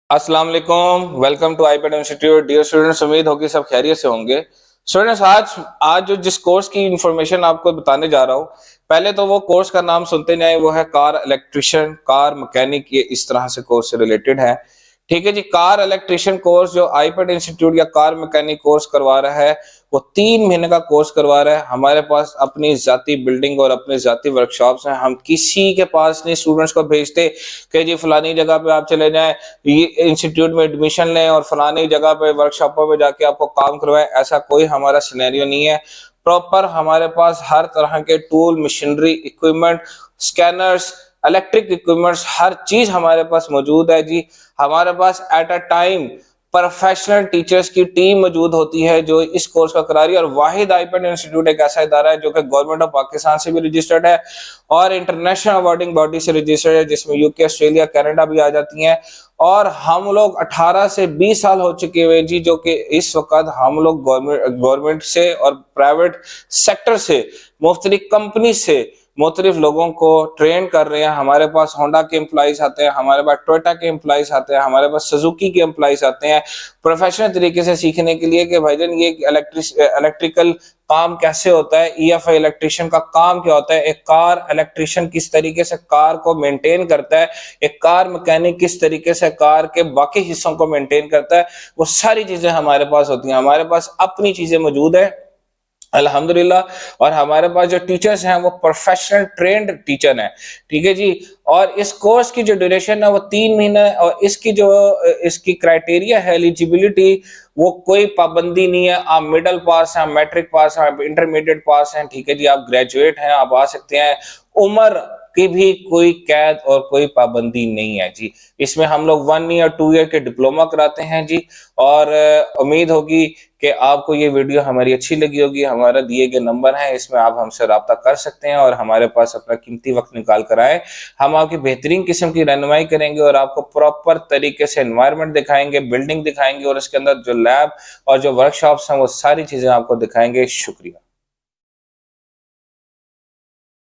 अस्सलाम वालेकुम। Welcome to iPad institute. Dear students, उम्मीद होगी सब खैरियत से होंगे। स्टूडेंट्स, आज आज जो जिस कोर्स की इंफॉर्मेशन आपको बताने जा रहा हूँ, पहले तो वो कोर्स का नाम सुनते नहीं आए, वो है कार इलेक्ट्रिशियन, कार मैकेनिक। ये इस तरह से कोर्स से रिलेटेड है। ठीक है जी। कार इलेक्ट्रिशियन कोर्स जो आईपैड इंस्टीट्यूट या कार मैकेनिक कोर्स करवा रहा है, वो 3 महीने का कोर्स करवा रहा है। हमारे पास अपनी जाती बिल्डिंग और अपने जाती वर्कशॉप्स हैं। हम किसी के पास नहीं स्टूडेंट्स को भेजते कि जी फलानी जगह पे आप चले जाएं, ये इंस्टीट्यूट में एडमिशन लें और फलानी जगह पे वर्कशॉपों पे जाके आपको काम करवाएं। ऐसा कोई हमारा सिनेरियो नहीं है। प्रॉपर हमारे पास हर तरह के tool, machinery, equipment, scanners, electric equipments, हर चीज हमारे पास मौजूद है जी। हमारे पास at a time professional teachers की टीम मौजूद होती है जो इस कोर्स का करा रही है। और वाहिद आईपैड इंस्टीट्यूट एक ऐसा इदारा है जो कि गवर्नमेंट ऑफ पाकिस्तान से भी रजिस्टर्ड है और इंटरनेशनल अवार्डिंग बॉडी से रजिस्टर्ड है, जिसमें यूके, ऑस्ट्रेलिया, कनाडा भी आ जाती हैं। और हम लोग 18 से 20 साल हो चुके हुए जी, जो कि इस वक्त हम लोग गवर्नमेंट से और प्राइवेट सेक्टर से, मुख्तलिफ कंपनी से मुख्तलिफ लोगों को ट्रेन कर रहे हैं। हमारे पास होंडा के एम्प्लॉइज आते हैं, हमारे पास टोयोटा के एम्प्लॉइज आते हैं, हमारे पास सुजुकी के एम्प्लॉइज आते हैं प्रोफेशनल तरीके से सीखने के लिए कि भाईजान ये इलेक्ट्रिकल काम कैसे होता है, ईएफआई इलेक्ट्रिशियन का काम क्या होता है, एक कार इलेक्ट्रिशियन किस तरीके से कार को मेंटेन करता है, एक कार मैकेनिक किस तरीके से कार के बाकी हिस्सों को मेंटेन करता है, वो सारी चीजें हमारे पास होती हैं। हमारे पास अपनी चीजें मौजूद है अल्हम्दुलिल्लाह। और हमारे पास जो टीचर्स हैं वो प्रोफेशनल ट्रेंड टीचर हैं। ठीक है जी। और इस कोर्स की जो ड्यूरेशन है वो 3 महीना है। और इसकी क्राइटेरिया है एलिजिबिलिटी, वो कोई पाबंदी नहीं है। आप मिडिल पास हैं, मैट्रिक पास हैं, आप इंटरमीडिएट पास हैं, ठीक है जी, आप ग्रेजुएट हैं, आप आ सकते हैं। उम्र की भी कोई कैद और कोई पाबंदी नहीं है जी। इसमें हम लोग 1 ईयर 2 ईयर के डिप्लोमा कराते हैं जी। और उम्मीद होगी कि आपको ये वीडियो हमारी अच्छी लगी होगी। हमारा दिए गए नंबर है, इसमें आप हमसे रब्ता कर सकते हैं और हमारे पास अपना कीमती वक्त निकाल कर आए। हम आपकी बेहतरीन किस्म की रहनुमाई करेंगे और आपको प्रॉपर तरीके से एनवायरनमेंट दिखाएंगे, बिल्डिंग दिखाएंगे और इसके अंदर जो लैब और जो वर्कशॉप्स हैं वो सारी चीजें आपको दिखाएंगे। शुक्रिया।